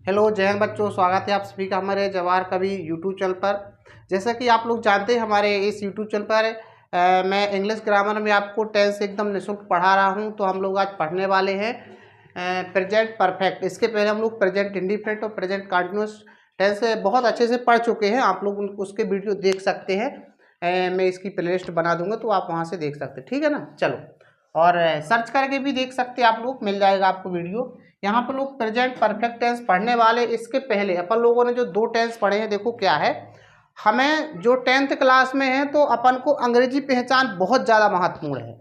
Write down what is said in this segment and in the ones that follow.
Hello जय हिंद बच्चों, स्वागत है आप सभी का हमारे जवाहर कवि यूट्यूब चैनल पर। जैसा कि आप लोग जानते हैं, हमारे इस यूट्यूब चैनल पर मैं इंग्लिश ग्रामर में आपको टेंस एकदम निःशुल्क पढ़ा रहा हूं। तो हम लोग आज पढ़ने वाले हैं प्रेजेंट परफेक्ट। इसके पहले हम लोग प्रेजेंट इंडिफिनिट और प्रेजेंट कंटिन्यूअस टेंस बहुत अच्छे से पढ़ चुके हैं। आप लोग उसके वीडियो देख सकते हैं। मैं इसकी प्लेलिस्ट बना दूंगा तो आप वहाँ से देख सकते हैं, ठीक है ना। चलो, और सर्च करके भी देख सकते हैं आप लोग, मिल जाएगा आपको वीडियो। यहाँ पर लोग प्रेजेंट परफेक्ट टेंस पढ़ने वाले। इसके पहले अपन लोगों ने जो दो टेंस पढ़े हैं, देखो क्या है। हमें जो 10th क्लास में है तो अपन को अंग्रेजी पहचान बहुत ज़्यादा महत्वपूर्ण है।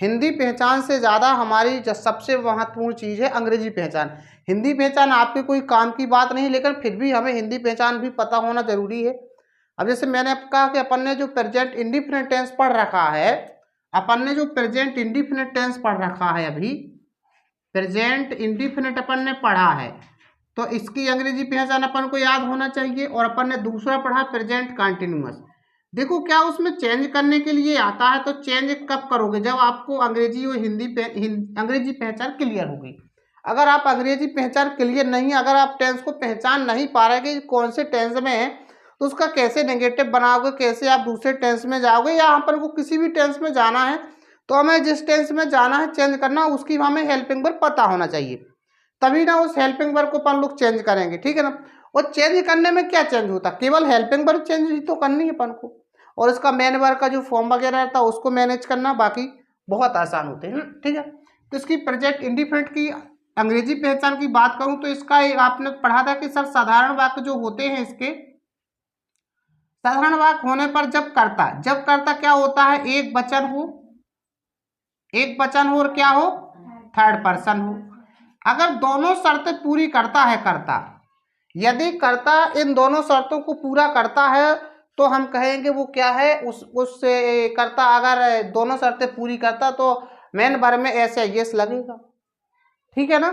हिंदी पहचान से ज़्यादा हमारी जो सबसे महत्वपूर्ण चीज़ है अंग्रेजी पहचान। हिंदी पहचान आपके कोई काम की बात नहीं, लेकिन फिर भी हमें हिंदी पहचान भी पता होना जरूरी है। अब जैसे मैंने कहा कि अपन ने जो प्रेजेंट इंडिफिनिट टेंस पढ़ रखा है, अपन ने जो प्रेजेंट इंडिफिनिट टेंस पढ़ रखा है, अभी प्रेजेंट इंडिफिनिट अपन ने पढ़ा है, तो इसकी अंग्रेजी पहचान अपन को याद होना चाहिए। और अपन ने दूसरा पढ़ा प्रेजेंट कंटिन्यूअस। देखो क्या उसमें चेंज करने के लिए आता है, तो चेंज कब करोगे, जब आपको अंग्रेजी और अंग्रेजी पहचान क्लियर होगी। अगर आप अंग्रेजी पहचान क्लियर नहीं, अगर आप टेंस को पहचान नहीं पा रहे कि कौन से टेंस में है, तो उसका कैसे नेगेटिव बनाओगे, कैसे आप दूसरे टेंस में जाओगे, या अपन को किसी भी टेंस में जाना है तो हमें जिस टेंस में जाना है चेंज करना, उसकी हमें हेल्पिंग वर्ब पता होना चाहिए, तभी ना उस हेल्पिंग वर्ब को अपन लोग चेंज करेंगे, ठीक है ना। और चेंज करने में क्या चेंज होता, केवल हेल्पिंग वर्ब चेंज ही तो करनी है अपन को, और इसका मेन वर्ब का जो फॉर्म वगैरह रहता है उसको मैनेज करना, बाकी बहुत आसान होते हैं, ठीक है। तो इसकी प्रेजेंट इंडिफिनिट की अंग्रेजी पहचान की बात करूं तो इसका आपने पढ़ा था कि सर साधारण वाक्य जो होते हैं, इसके साधारण वाक्य होने पर जब करता क्या होता है, एक वचन हो और क्या हो, थर्ड पर्सन हो। अगर दोनों शर्तें पूरी करता है यदि कर्ता इन दोनों शर्तों को पूरा करता है तो हम कहेंगे वो क्या है, उस कर्ता अगर दोनों शर्तें पूरी करता तो मेन वर्ब में ऐसे यस लगेगा, ठीक है ना।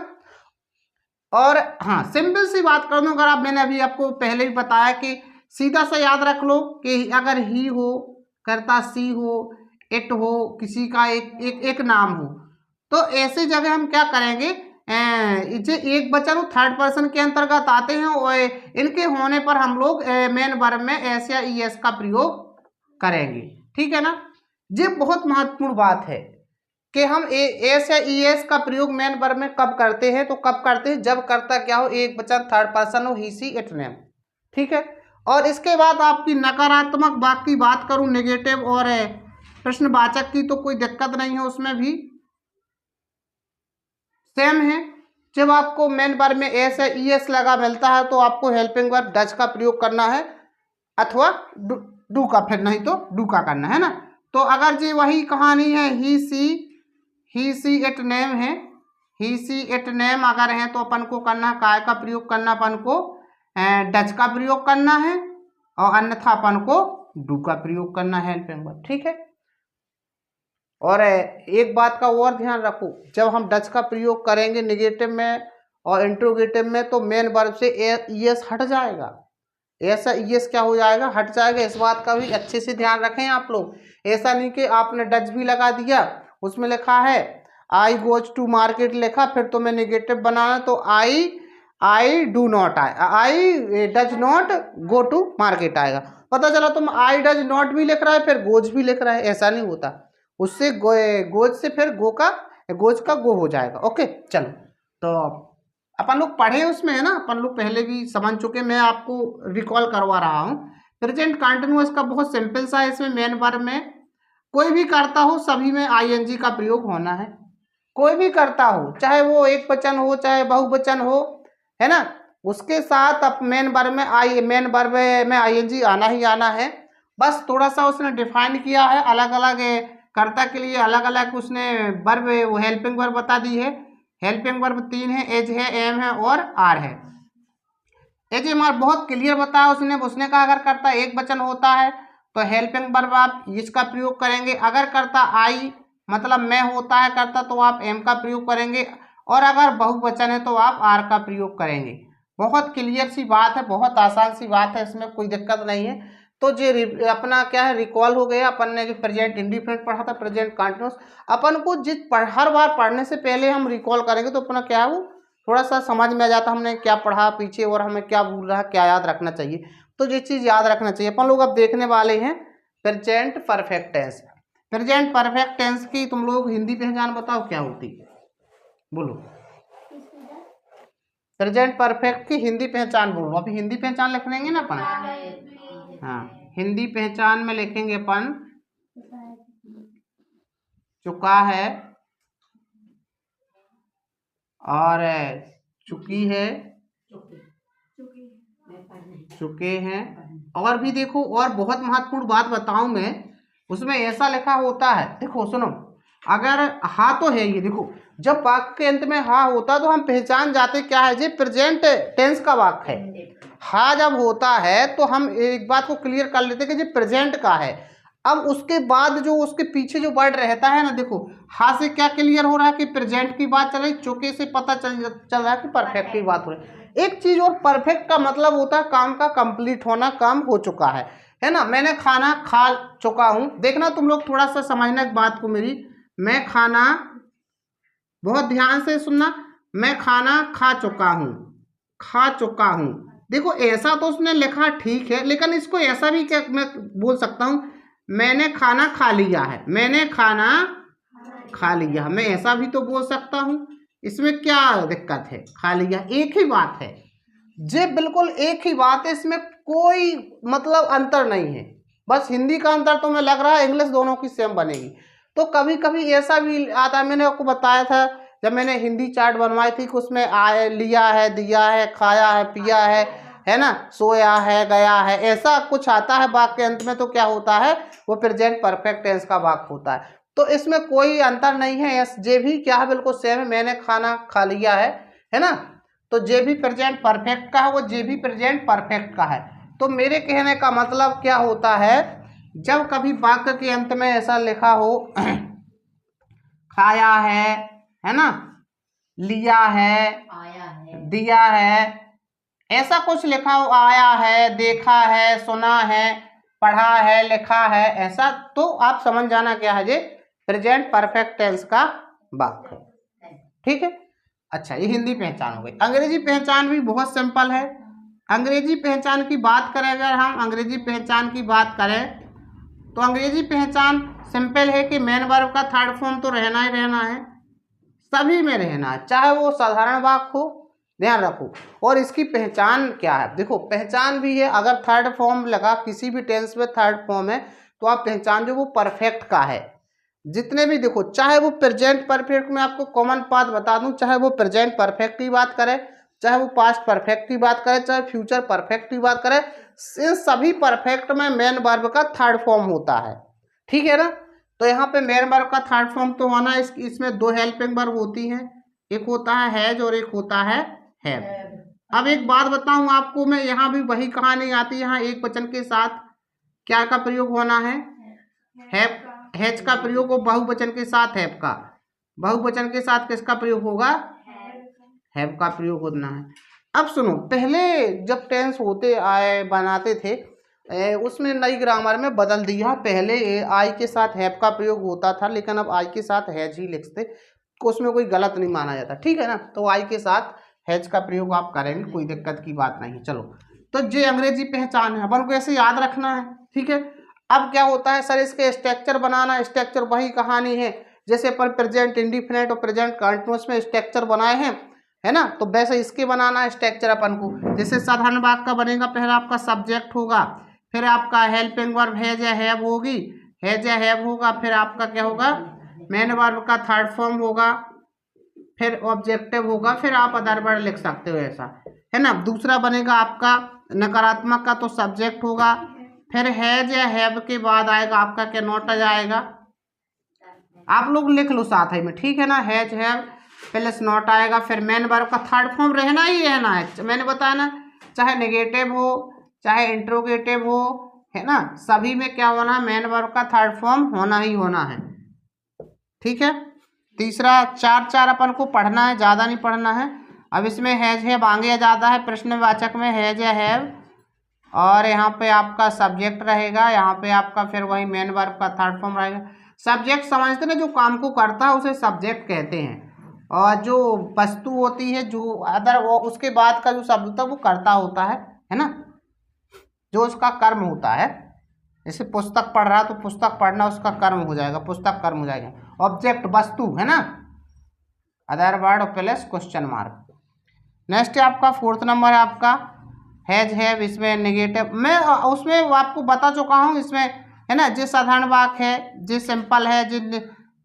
और हाँ, सिंपल सी बात कर दूं, अगर आप, मैंने अभी आपको पहले भी बताया कि सीधा सा याद रख लो कि अगर ही हो, कर्ता सी हो, इट हो, किसी का एक नाम हो, तो ऐसी जगह हम क्या करेंगे, जे एक वचन थर्ड पर्सन के अंतर्गत आते हैं और इनके होने पर हम लोग मेन वर्ब में एस या ईएस का प्रयोग करेंगे, ठीक है ना। ये बहुत महत्वपूर्ण बात है कि हम एस या ईएस का प्रयोग मेन वर्ब में कब करते हैं, तो कब करते हैं जब कर्ता क्या हो, एक वचन थर्ड पर्सन हो, ही सी इट नेम, ठीक है। और इसके बाद आपकी नकारात्मक वाक्य की बात करूं, नेगेटिव और प्रश्नवाचक की, तो कोई दिक्कत नहीं है, उसमें भी सेम है। जब आपको मेन वर्ब में एस या ईएस लगा मिलता है तो आपको हेल्पिंग वर्ब डज का प्रयोग करना है, अथवा डू का, फिर नहीं तो डू का करना है ना। तो अगर जी वही कहानी है, ही सी इट नेम है, ही सी इट नेम अगर है तो अपन को करना काय का प्रयोग करना, अपन को डज का प्रयोग करना है, और अन्यथा अपन को डू का प्रयोग करना है हेल्पिंग वर्ब, ठीक है। और एक बात का और ध्यान रखो, जब हम डज का प्रयोग करेंगे नेगेटिव में और इंट्रोगेटिव में, तो मेन वर्ब से ईएस हट जाएगा, ऐसा ईएस क्या हो जाएगा, हट जाएगा। इस बात का भी अच्छे से ध्यान रखें आप लोग। ऐसा नहीं कि आपने डज भी लगा दिया, उसमें लिखा है आई गोज टू मार्केट लिखा, फिर तुम्हें नेगेटिव बनाना तो I do not, I does not go to market आएगा। पता चला तुम आई डज नॉट भी लिख रहा है फिर गोज भी लिख रहा है, ऐसा नहीं होता। उससे गोज से फिर गोज का गो हो जाएगा। ओके, चलो, तो अपन लोग पढ़े उसमें है ना, अपन लोग पहले भी समझ चुके, मैं आपको रिकॉल करवा रहा हूँ। प्रेजेंट कंटिन्यूअस का बहुत सिंपल सा है, इसमें मेन वर्ब में कोई भी करता हो सभी में आईएनजी का प्रयोग होना है। कोई भी करता हो, चाहे वो एक वचन हो चाहे बहुवचन हो, है ना, उसके साथ अब मेन वर्ब में आईएनजी आना ही आना है। बस थोड़ा सा उसने डिफाइन किया है, अलग अलग कर्ता के लिए अलग अलग उसने वर्ब, वो हेल्पिंग वर्ब बता दी है। हेल्पिंग वर्ब 3 है, एज है, एम है और आर है। एज एम आर बहुत क्लियर बताया उसने कहा अगर करता एक वचन होता है तो हेल्पिंग वर्ब आप इसका प्रयोग करेंगे, अगर करता आई मतलब मैं होता है करता तो आप एम का प्रयोग करेंगे, और अगर बहुवचन है तो आप आर का प्रयोग करेंगे। बहुत क्लियर सी बात है, बहुत आसान सी बात है, इसमें कोई दिक्कत नहीं है। तो जो अपना क्या है, रिकॉल हो गया। अपन ने जो प्रेजेंट इंडिफिनिट पढ़ा था, प्रेजेंट कंटिन्यूअस, अपन को हर बार पढ़ने से पहले हम रिकॉल करेंगे तो अपना क्या है, वो थोड़ा सा समझ में आ जाता हमने क्या पढ़ा पीछे और हमें क्या भूल रहा, क्या याद रखना चाहिए। तो ये चीज़ याद रखना चाहिए। अपन लोग अब देखने वाले हैं present perfect tense. Present perfect tense की तुम लोग हिंदी पहचान बताओ क्या होती है, बोलो। प्रेजेंट परफेक्ट की हिंदी पहचान बोलो। अभी हिंदी पहचान लिख लेंगे ना अपन। हाँ, हिंदी पहचान में लिखेंगे अपन चुका है और चुकी है, चुके हैं। और भी देखो, और बहुत महत्वपूर्ण बात बताऊं मैं, उसमें ऐसा लिखा होता है, देखो सुनो, अगर हा तो है ये, देखो जब वाक्य के अंत में हा होता तो हम पहचान जाते क्या है, ये प्रेजेंट टेंस का वाक्य है। हा जब होता है तो हम एक बात को क्लियर कर लेते कि ये प्रेजेंट का है। अब उसके बाद जो उसके पीछे जो वर्ड रहता है ना, देखो हा से क्या क्लियर हो रहा है कि प्रेजेंट की बात चल रही, चुके से पता चल रहा है कि परफेक्ट की बात हो रही है। एक चीज और, परफेक्ट का मतलब होता है काम का कंप्लीट होना, काम हो चुका है ना। मैंने खाना खा चुका हूं। देखना तुम लोग थोड़ा सा समझना एक बात को मेरी, मैं खाना, बहुत ध्यान से सुनना, मैं खाना खा चुका हूं, खा चुका हूं। देखो ऐसा तो उसने लिखा ठीक है, लेकिन इसको ऐसा भी क्या मैं बोल सकता हूं, मैंने खाना खा लिया है, मैंने खाना खा लिया, मैं ऐसा भी तो बोल सकता हूं। इसमें क्या दिक्कत है, खा लिया एक ही बात है, जे बिल्कुल एक ही बात है, इसमें कोई मतलब अंतर नहीं है। बस हिंदी का अंतर तो मैं लग रहा है, इंग्लिश दोनों की सेम बनेगी। तो कभी कभी ऐसा भी आता है, मैंने आपको बताया था जब मैंने हिंदी चार्ट बनवाई थी कि उसमें आए, लिया है, दिया है, खाया है, पिया है ना, सोया है, गया है, ऐसा कुछ आता है वाक्य के अंत में, तो क्या होता है, वो प्रेजेंट परफेक्ट टेंस का वाक्य होता है। तो इसमें कोई अंतर नहीं है, एस जे भी क्या है, बिल्कुल सेम है, मैंने खाना खा लिया है ना। तो जे भी प्रेजेंट परफेक्ट का है, वो जे भी प्रेजेंट परफेक्ट का है। तो मेरे कहने का मतलब क्या होता है, जब कभी वाक्य के अंत में ऐसा लिखा हो खाया है ना, लिया है, आया है, दिया है, ऐसा कुछ लिखा हो, आया है, देखा है, सुना है, पढ़ा है, लिखा है, ऐसा, तो आप समझ जाना क्या है, ये प्रेजेंट परफेक्ट टेंस का वाक्य है। ठीक है, अच्छा ये हिंदी पहचान हो गई। अंग्रेजी पहचान भी बहुत सिंपल है। अंग्रेजी पहचान की बात करें, अगर हम अंग्रेजी पहचान की बात करें तो अंग्रेजी पहचान सिंपल है कि मेन वर्ब का थर्ड फॉर्म तो रहना ही रहना है, सभी में रहना है, चाहे वो साधारण वाक्य हो, ध्यान रखो। और इसकी पहचान क्या है, देखो पहचान भी है, अगर थर्ड फॉर्म लगा किसी भी टेंस में थर्ड फॉर्म है तो आप पहचान जो वो परफेक्ट का है। जितने भी देखो, चाहे वो प्रेजेंट परफेक्ट में आपको कॉमन बात बता दूं, चाहे वो प्रेजेंट परफेक्ट की बात करें, चाहे वो पास्ट परफेक्ट की बात करें, चाहे फ्यूचर परफेक्ट की बात करें, इन सभी परफेक्ट में मेन वर्ब का थर्ड फॉर्म होता है। ठीक है ना। तो यहाँ पे मेन वर्ब का थर्ड फॉर्म तो होना है। इसमें दो हेल्पिंग वर्ब होती हैं, एक होता है हैज और एक होता है हैव। अब एक बात बताऊं आपको मैं, यहाँ भी वही कहानी आती है, यहाँ एक वचन के साथ क्या का प्रयोग होना है, हैव, हैज का प्रयोग हो बहुवचन के साथ हैव का, बहुवचन के साथ किसका प्रयोग होगा, हैव का प्रयोग होना है। अब सुनो, पहले जब टेंस होते आए बनाते थे उसमें नई ग्रामर में बदल दिया, पहले आई के साथ हैव का प्रयोग होता था, लेकिन अब आई के साथ हैज ही लिखते, उसमें कोई गलत नहीं माना जाता। ठीक है ना, तो आई के साथ हैज का प्रयोग आप करेंगे, कोई दिक्कत की बात नहीं। चलो, तो ये अंग्रेजी पहचान है, अपन को ऐसे याद रखना है। ठीक है, अब क्या होता है सर, इसके स्ट्रक्चर बनाना, स्ट्रक्चर वही कहानी है जैसे अपन प्रेजेंट इंडिफिनिट और प्रेजेंट कंटिन्यूअस में स्ट्रक्चर बनाए हैं, है ना। तो वैसे इसके बनाना है स्ट्रक्चर अपन को। जैसे साधारण वाक्य का बनेगा, पहला आपका सब्जेक्ट होगा, फिर आपका हेल्पिंग वर्ब हैज या हैव होगी, हैज या हैव होगा, फिर आपका क्या होगा, मेन वर्ब का थर्ड फॉर्म होगा, फिर ऑब्जेक्टिव होगा, फिर आप अदर वर्ड लिख सकते हो, ऐसा है ना। दूसरा बनेगा आपका नकारात्मक का, तो सब्जेक्ट होगा, फिर हैज या हैव के बाद आएगा आपका क्या, नॉट आ जाएगा। आप लोग लिख लो साथ ही में, ठीक है ना, हैज हैव प्लस नॉट आएगा, फिर मेन वर्ब का थर्ड फॉर्म रहना ही रहना है। मैंने बताया ना, चाहे नेगेटिव हो चाहे इंट्रोगेटिव हो, है ना, सभी में क्या होना, मेन वर्ब का थर्ड फॉर्म होना ही होना है। ठीक है, तीसरा चार अपन को पढ़ना है, ज़्यादा नहीं पढ़ना है। अब इसमें हैज हैव आगे ज़्यादा है, प्रश्नवाचक में हैज या हैव, और यहाँ पे आपका सब्जेक्ट रहेगा, यहाँ पे आपका फिर वही मेन वर्ब का थर्ड फॉर्म रहेगा। सब्जेक्ट समझते ना, जो काम को करता है उसे सब्जेक्ट कहते हैं, और जो वस्तु होती है जो अदर वो उसके बाद का जो शब्द होता है वो कर्ता होता है ना, जो उसका कर्म होता है। जैसे पुस्तक पढ़ रहा है तो पुस्तक पढ़ना उसका कर्म हो जाएगा, पुस्तक कर्म हो जाएगा। ऑब्जेक्ट वस्तु है ना, other word plus question mark. Next है आपका 4th नंबर है आपका हैज हैव। इसमें नेगेटिव मैं उसमें आपको बता चुका हूँ इसमें, है ना, जे साधारण वाक्य है, जे सिंपल है,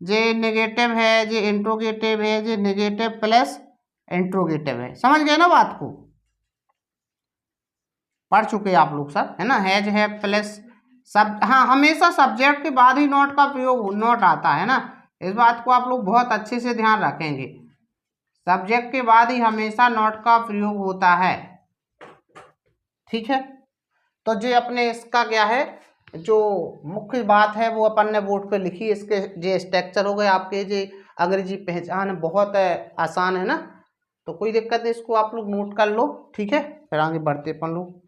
जे नेगेटिव है, जे इंट्रोगेटिव है, जे नेगेटिव प्लस इंट्रोगेटिव है। समझ गए ना बात को, पढ़ चुके आप लोग सब, है ना। हैज हैव प्लस सब, हाँ हमेशा सब्जेक्ट के बाद ही नॉट का प्रयोग नॉट आता है ना, इस बात को आप लोग बहुत अच्छे से ध्यान रखेंगे। सब्जेक्ट के बाद ही हमेशा नॉट का प्रयोग होता है, ठीक है। तो जो अपने इसका क्या है, जो मुख्य बात है वो अपन ने बोर्ड पे लिखी। इसके जो स्ट्रक्चर हो गए आपके, जो अंग्रेजी पहचान बहुत आसान है ना, तो कोई दिक्कत नहीं, इसको आप लोग नोट कर लो, ठीक है। फिर आगे बढ़ते अपन लोग।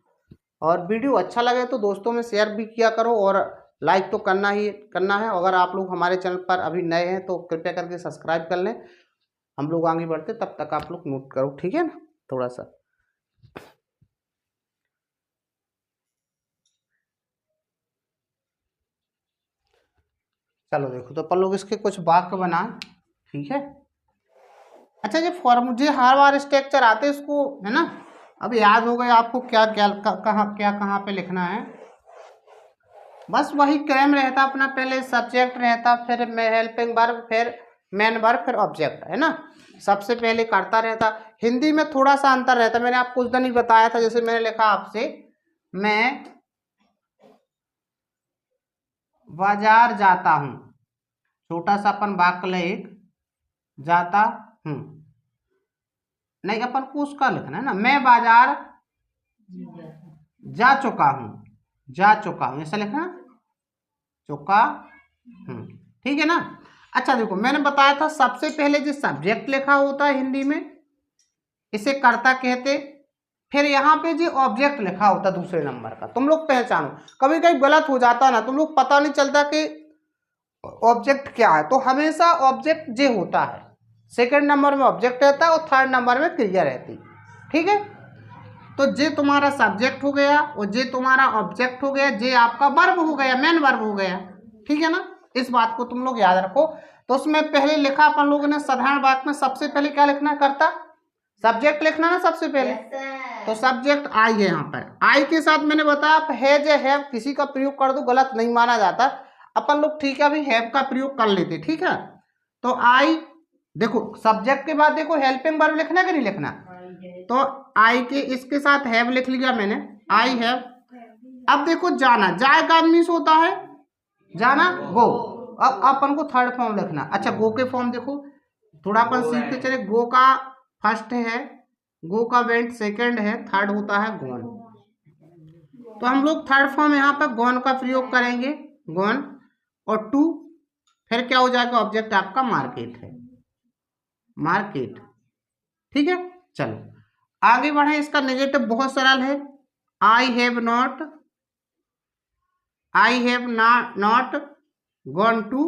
और वीडियो अच्छा लगे तो दोस्तों में शेयर भी किया करो, और लाइक तो करना ही करना है। अगर आप लोग हमारे चैनल पर अभी नए हैं तो कृपया करके सब्सक्राइब कर लें। हम लोग आगे बढ़ते, तब तक आप लोग नोट करो, ठीक है ना, थोड़ा सा। चलो देखो, तो अपन लोग इसके कुछ वाक्य बनाए, ठीक है। अच्छा, ये मुझे हर बार स्ट्रक्चर आते इसको, है ना, अब याद हो गए आपको क्या क्या कहाँ पे लिखना है। बस वही क्रम रहता अपना, पहले सब्जेक्ट रहता, फिर हेल्पिंग वर्ब, फिर मेन वर्ब, फिर ऑब्जेक्ट, है ना। सबसे पहले करता रहता। हिंदी में थोड़ा सा अंतर रहता, मैंने आपको उस दिन ही बताया था। जैसे मैंने लिखा आपसे, मैं बाजार जाता हूँ, छोटा सा अपन वाक्य एक जाता हूँ, नहीं अपन को उसका लिखना है ना, मैं बाजार जा चुका हूँ, ऐसा लिखना, चुका हूँ, ठीक है ना। अच्छा देखो, मैंने बताया था सबसे पहले जो सब्जेक्ट लिखा होता है हिंदी में, इसे कर्ता कहते। फिर यहाँ पे जो ऑब्जेक्ट लिखा होता है दूसरे नंबर का, तुम लोग पहचानो। कभी कभी गलत हो जाता ना, तुम लोग पता नहीं चलता कि ऑब्जेक्ट क्या है, तो हमेशा ऑब्जेक्ट जे होता है, सेकंड नंबर में ऑब्जेक्ट रहता है और थर्ड नंबर में क्रिया रहती, ठीक है। तो जे तुम्हारा सब्जेक्ट हो गया और जे तुम्हारा ऑब्जेक्ट हो गया, जे आपका वर्ब हो गया, मेन वर्ब हो गया, ठीक है ना। इस बात को तुम लोग याद रखो। तो उसमें पहले लिखा अपन लोगों ने साधारण वाक्य में, सबसे पहले क्या लिखना करता, सब्जेक्ट लिखना ना सबसे पहले। तो सब्जेक्ट आई है, यहाँ पर आई के साथ मैंने बताया हैज या हैव किसी का प्रयोग कर दो, गलत नहीं माना जाता। अपन लोग ठीक है अभी हैव का प्रयोग कर लेते, ठीक है। तो आई, देखो सब्जेक्ट के बाद देखो हेल्पिंग वर्ब लिखना कि नहीं लिखना, तो आई के इसके साथ हैव लिख लिया मैंने, आई हैव। अब देखो जाना, जाए का मीन्स होता है जाना, गो। अब अपन को थर्ड फॉर्म लिखना। अच्छा, गो के फॉर्म देखो, थोड़ा अपन सीखते चले। गो का फर्स्ट है, गो का वेंट सेकंड है, थर्ड होता है गॉन। तो हम लोग थर्ड फॉर्म यहाँ पर गॉन का प्रयोग करेंगे, गॉन। और टू, फिर क्या हो जाएगा, ऑब्जेक्ट आपका मार्केट है, मार्केट, ठीक है। चलो आगे बढ़े। इसका नेगेटिव बहुत सरल है, I have not gone to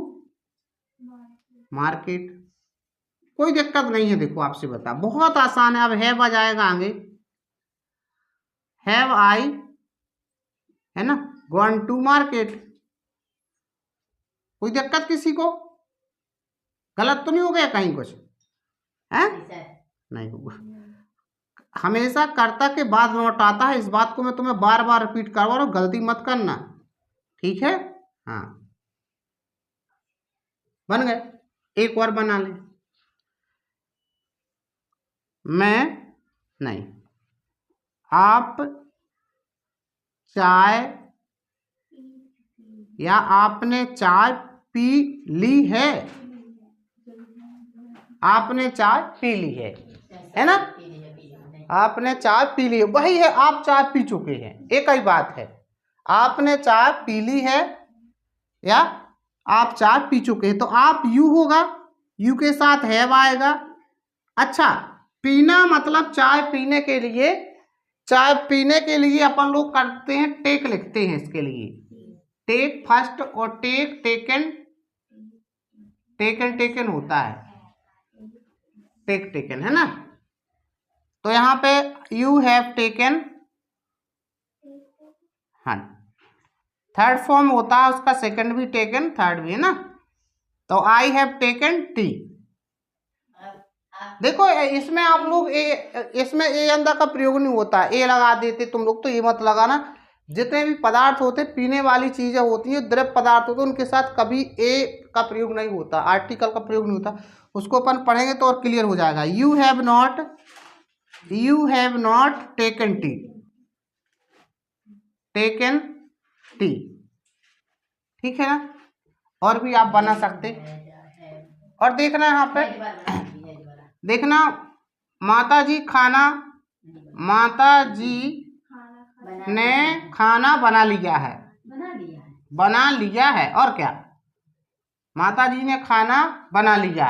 market. कोई दिक्कत नहीं है, देखो आपसे बता, बहुत आसान है। अब हैव आ जाएगा आगे, हैव आई, है ना, गॉन टू मार्केट। कोई दिक्कत किसी को, गलत तो नहीं हो गया कहीं कुछ है, नहीं होगा। हमेशा कर्ता के बाद नॉट आता है, इस बात को मैं तुम्हें बार बार रिपीट करवा रहा हूँ, गलती मत करना, ठीक है। हाँ बन गए, एक और बना ले। मैं नहीं, आप चाय या आपने चाय पी ली है, आपने चाय पी ली है ना, आपने चाय पी ली है, वही है आप चाय पी चुके हैं, एक ही बात है। आपने चाय पी ली है या आप चाय पी चुके हैं, तो आप यू होगा, यू के साथ हैव आएगा। अच्छा, पीना मतलब चाय पीने के लिए, चाय पीने के लिए अपन लोग करते हैं टेक, लिखते हैं इसके लिए टेक फर्स्ट, और टेक टेकन, टेकन टेकन होता है, टेकन, है ना। तो यहाँ पे यू हैव टेकन, हाँ, थर्ड फॉर्म होता है उसका, सेकंड भी टेकन, थर्ड भी, है ना। तो आई हैव टेकन टी। देखो इसमें आप लोग इसमें ए अंदर का प्रयोग नहीं होता, ए लगा देते तुम लोग, तो ये मत लगाना। जितने भी पदार्थ होते, पीने वाली चीजें होती है, द्रव पदार्थ होते हैं, उनके साथ कभी ए का प्रयोग नहीं होता, आर्टिकल का प्रयोग नहीं होता। उसको अपन पढ़ेंगे तो और क्लियर हो जाएगा। You have not taken T, taken T, ठीक है ना। और भी आप बना सकते। और देखना यहाँ पे, देखना माता जी ने खाना बना लिया है, और क्या, माता जी ने खाना बना लिया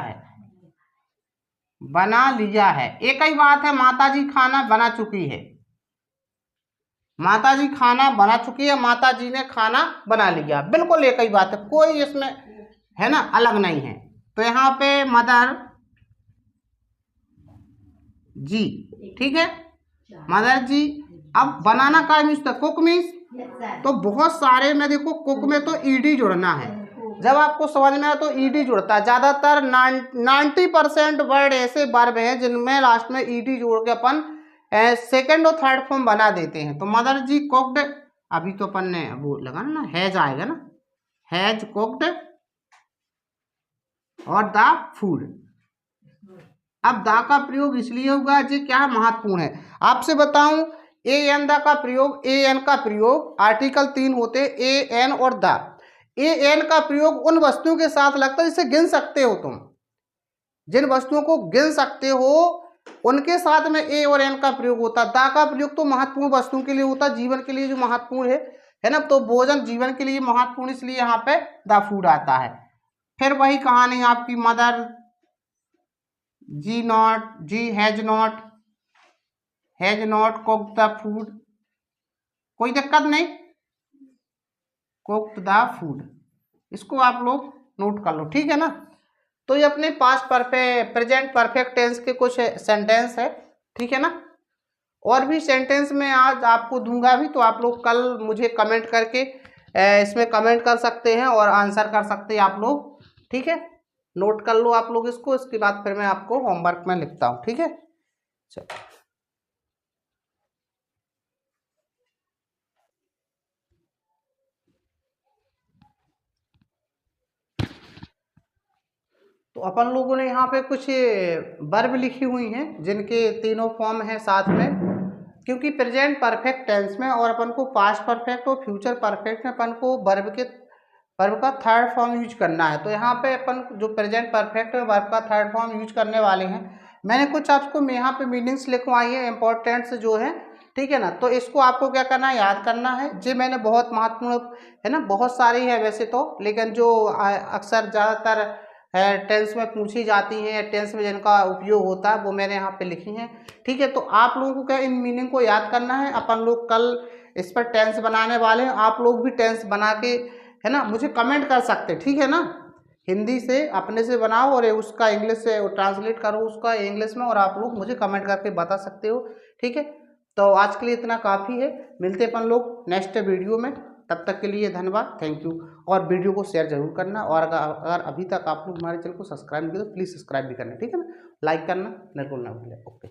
है, एक ही बात है, माता जी खाना बना चुकी है, माता जी खाना बना चुकी है, माता जी ने खाना बना लिया, बिल्कुल एक ही बात है, कोई इसमें, है ना, अलग नहीं है। तो यहाँ पे मदर जी, ठीक है, मदर जी। अब बनाना का मीन्स, कुक मीन्स, तो बहुत सारे में देखो कुक में तो ईडी जुड़ना है। जब आपको समझ में आए तो ईडी जुड़ता है। ज़्यादातर 90% वर्ड ऐसे वर्ब हैं जिनमें लास्ट में ईडी जोड़ के अपन सेकंड और थर्ड फॉर्म बना देते हैं। तो मदर जी कुक्ड, अभी तो अपन ने वो लगाना ना, हैज आएगा ना, हैज कुक्ड और द फूड। अब दा का प्रयोग इसलिए होगा जी क्या महत्वपूर्ण है, आपसे बताऊं। ए एन दा का प्रयोग, ए एन का प्रयोग, आर्टिकल 3 होते, ए एन और द। ए एन का प्रयोग उन वस्तुओं के साथ लगता है जिसे गिन सकते हो तुम, जिन वस्तुओं को गिन सकते हो उनके साथ में ए और एन का प्रयोग होता है। दा का प्रयोग तो महत्वपूर्ण वस्तुओं के लिए होता है, जीवन के लिए जो महत्वपूर्ण है ना। तो भोजन जीवन के लिए महत्वपूर्ण, इसलिए यहाँ पे द फूड आता है। फिर वही कहानी आपकी, mother ji has not cooked the food, कोई दिक्कत नहीं, कुक्ड द फूड, इसको आप लोग नोट कर लो, ठीक है ना। तो ये अपने past perfect, present perfect tense के कुछ सेंटेंस है, ठीक है ना। और भी सेंटेंस में आज आपको दूंगा भी, तो आप लोग कल मुझे कमेंट करके इसमें कमेंट कर सकते हैं और आंसर कर सकते हैं आप लोग, ठीक है। नोट कर लो आप लोग इसको, इसके बाद फिर मैं आपको होमवर्क में लिखता हूँ, ठीक है। चलो, तो अपन लोगों ने यहाँ पे कुछ वर्ब लिखी हुई हैं जिनके तीनों फॉर्म हैं साथ में, क्योंकि प्रेजेंट परफेक्ट टेंस में और अपन को पास्ट परफेक्ट और फ्यूचर परफेक्ट में अपन को वर्ब का थर्ड फॉर्म यूज करना है। तो यहाँ पे अपन जो प्रेजेंट परफेक्ट है वर्ब का थर्ड फॉर्म यूज करने वाले हैं। मैंने कुछ आपको यहाँ पे मीनिंग्स लिखवाई है, इंपॉर्टेंट्स जो है, ठीक है ना। तो इसको आपको क्या करना है, याद करना है। जी मैंने बहुत महत्वपूर्ण, है ना, बहुत सारी है वैसे तो, लेकिन जो अक्सर ज़्यादातर टेंस में पूछी जाती हैं, टेंस में जिनका उपयोग होता है, वो मैंने यहाँ पे लिखी हैं, ठीक है। तो आप लोगों को क्या इन मीनिंग को याद करना है। अपन लोग कल इस पर टेंस बनाने वाले हैं, आप लोग भी टेंस बना के, है ना, मुझे कमेंट कर सकते, ठीक है ना। हिंदी से अपने से बनाओ और उसका इंग्लिश से ट्रांसलेट करो उसका इंग्लिश में, और आप लोग मुझे कमेंट करके बता सकते हो, ठीक है। तो आज के लिए इतना काफ़ी है, मिलते अपन लोग नेक्स्ट वीडियो में, तब तक के लिए धन्यवाद, थैंक यू। और वीडियो को शेयर जरूर करना, और अगर अभी तक आप लोग हमारे चैनल को सब्सक्राइब नहीं किया तो प्लीज़ सब्सक्राइब भी करना, ठीक है ना, लाइक करना बिल्कुल ना भूलें। ओके।